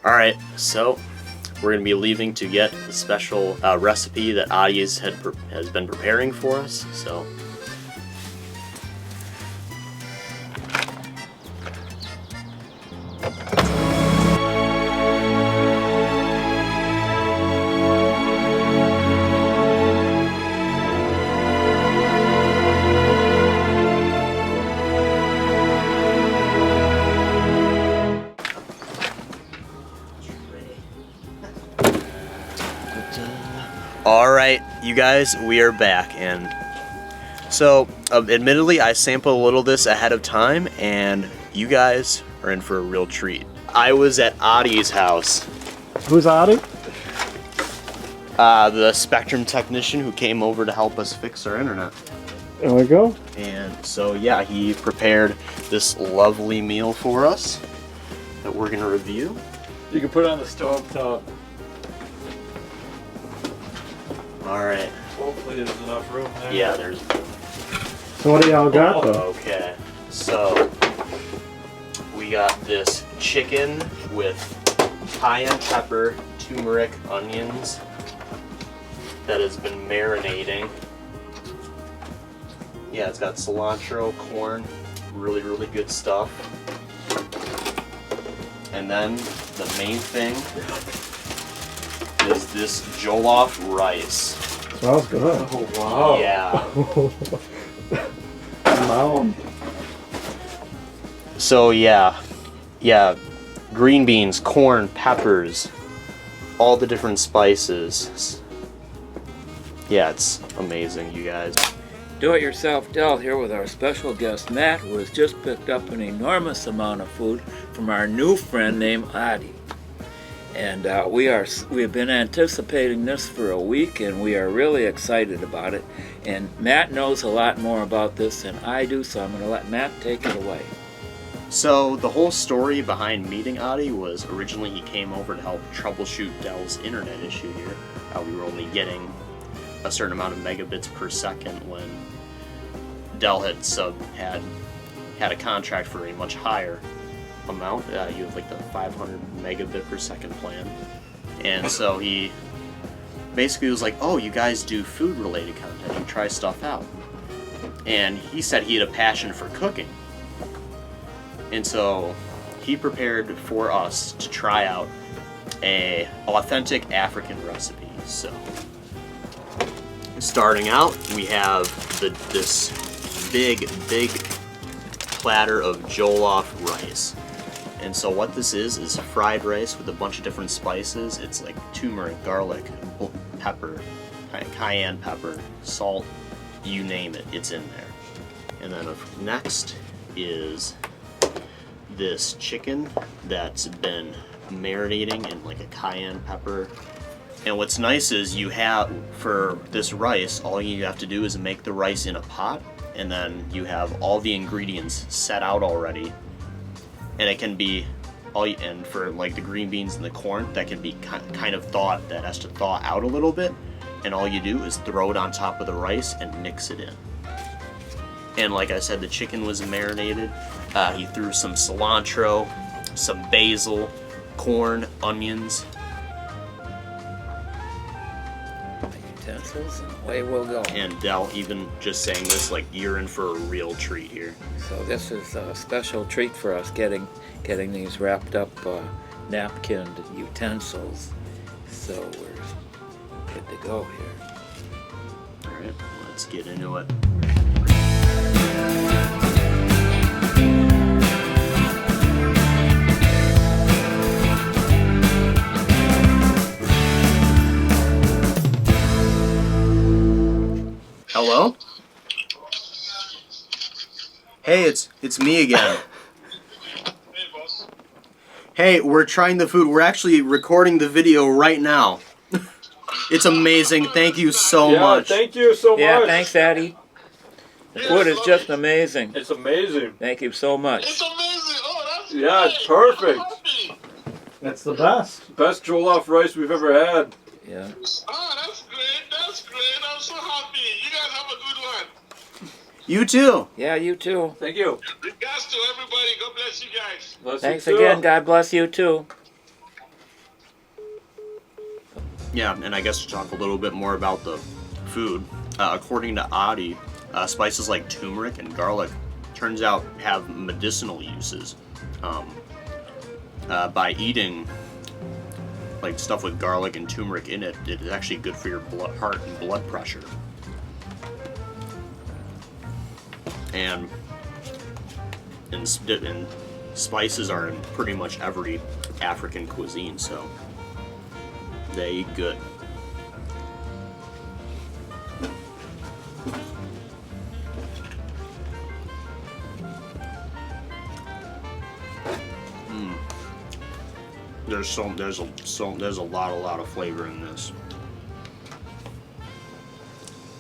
All right, so we're gonna be leaving to get the special recipe that Adi's has been preparing for us. So. All right, you guys, we are back, and so admittedly I sampled a little of this ahead of time, and you guys are in for a real treat. I was at Adi's house. Who's Adi? The Spectrum technician who came over to help us fix our internet. There we go. And so yeah, he prepared this lovely meal for us that we're gonna review. You can put it on the stove top. All right. Hopefully there's enough room there. Yeah, there's. So what do y'all got though? Okay, so we got this chicken with cayenne pepper, turmeric, onions that has been marinating. Yeah, it's got cilantro, corn, really, really good stuff. And then the main thing is this Jollof rice. Smells good. Oh wow. Yeah. Wow. So yeah, green beans, corn, peppers, all the different spices. Yeah, it's amazing, you guys. Do-it-yourself Del here with our special guest Matt, who has just picked up an enormous amount of food from our new friend named Adi. And we've been anticipating this for a week, and we are really excited about it. And Matt knows a lot more about this than I do, so I'm going to let Matt take it away. So the whole story behind meeting Adi was originally he came over to help troubleshoot Dell's internet issue here. We were only getting a certain amount of megabits per second when Dell had had a contract for a much higher amount. You have like the 500 megabit per second plan, and so he basically was like, "Oh, you guys do food related content. You try stuff out." And he said he had a passion for cooking, and so he prepared for us to try out a authentic African recipe. So starting out, we have this big platter of Jollof rice. And so what this is fried rice with a bunch of different spices. It's like turmeric, garlic, pepper, cayenne pepper, salt, you name it, it's in there. And then next is this chicken that's been marinating in like a cayenne pepper. And what's nice is you have, for this rice, all you have to do is make the rice in a pot, and then you have all the ingredients set out already. And it can be, and for like the green beans and the corn, that can be kind of thawed, that has to thaw out a little bit. And all you do is throw it on top of the rice and mix it in. And like I said, the chicken was marinated. He threw some cilantro, some basil, corn, onions. Utensils, and away we'll go. And Del, even just saying this, like, you're in for a real treat here. So this is a special treat for us, getting these wrapped up napkined utensils. So we're good to go here. All right, let's get into it. Hello? Hey, it's me again. Hey, boss. Hey, we're trying the food. We're actually recording the video right now. It's amazing. Thank you so much. Thank you so much. Yeah, thanks, Addy. The food is just amazing. It's amazing. Thank you so much. It's amazing. Oh, that's Yeah, great. it's perfect. I'm happy. It's the best. Best jollof rice we've ever had. Yeah. Oh, that's great. That's great. I'm so happy. You guys have a good one. You too. Yeah, you too. Thank you. Regards to everybody. God bless you guys. Bless Thanks you too. again. God bless you too. Yeah, and I guess to talk a little bit more about the food, according to Adi, spices like turmeric and garlic turns out have medicinal uses. By eating like stuff with garlic and turmeric in it, it is actually good for your heart and blood pressure. And spices are in pretty much every African cuisine, so they eat good. There's a lot of flavor in this.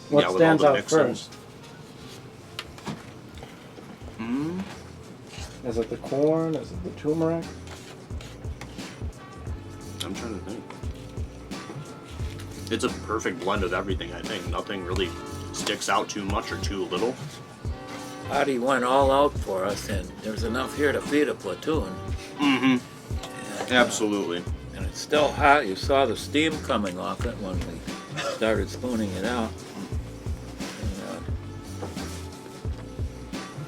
What with all stands the out mixing. first? Is it the corn? Is it the turmeric? I'm trying to think. It's a perfect blend of everything, I think. Nothing really sticks out too much or too little. Adi went all out for us, and there's enough here to feed a platoon. Mm-hmm. And, Absolutely. And it's still hot. You saw the steam coming off it when we started spooning it out.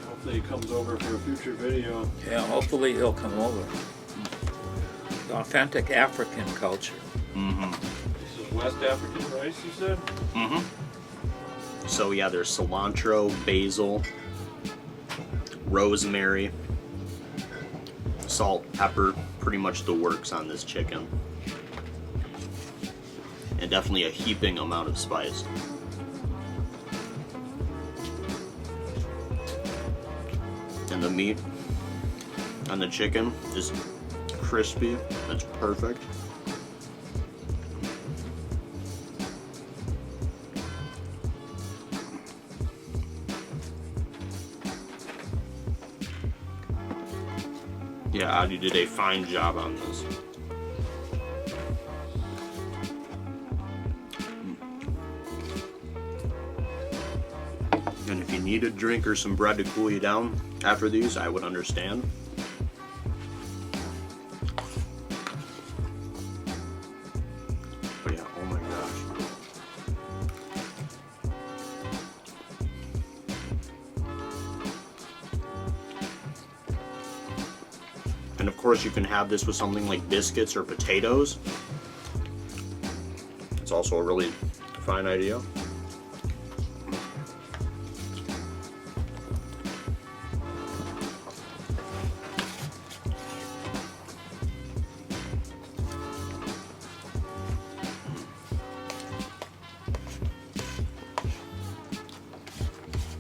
Hopefully he comes over for a future video. Yeah, hopefully he'll come over. The authentic African culture. Mm-hmm. This is West African rice, you said? Mm-hmm. So yeah, there's cilantro, basil, rosemary, salt, pepper, pretty much the works on this chicken. And definitely a heaping amount of spice. And the meat on the chicken is crispy. That's perfect. Yeah, Adi did a fine job on this. And if you need a drink or some bread to cool you down after these, I would understand. But yeah, oh my gosh. And of course you can have this with something like biscuits or potatoes. It's also a really fine idea.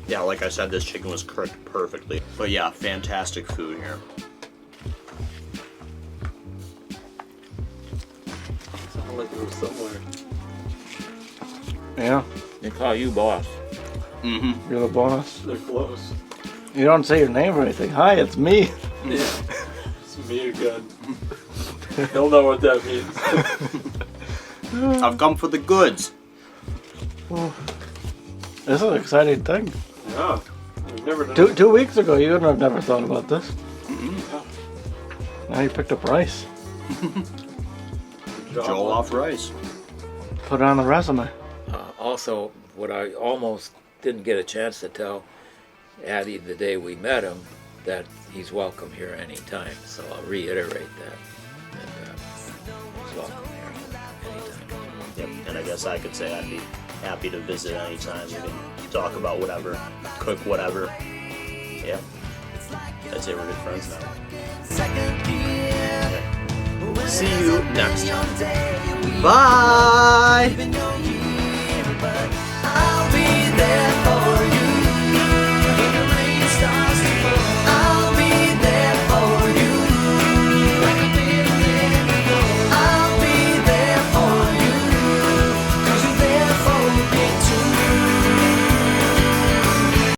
Yeah, like I said, this chicken was cooked perfectly. But yeah, fantastic food here. Sounded like it was somewhere. Yeah, They call you boss. Mm-hmm. you're the boss. They're close. You don't say your name or anything. Hi, it's me. Yeah. It's me again. He'll know what that means. I've come for the goods. This is an exciting thing. Yeah. We've never done 2 weeks ago, you would have never thought about this. Mm-hmm. Now you picked up rice. Jollof rice. Put it on the resume. Also, what I almost didn't get a chance to tell Adi the day we met him, that he's welcome here anytime. So I'll reiterate that. He's welcome here anytime. Yep, and I guess I could say I'd be happy to visit anytime. We can talk about whatever, cook whatever. Yeah, I'd say we're good friends now. Okay. See you next time. Bye!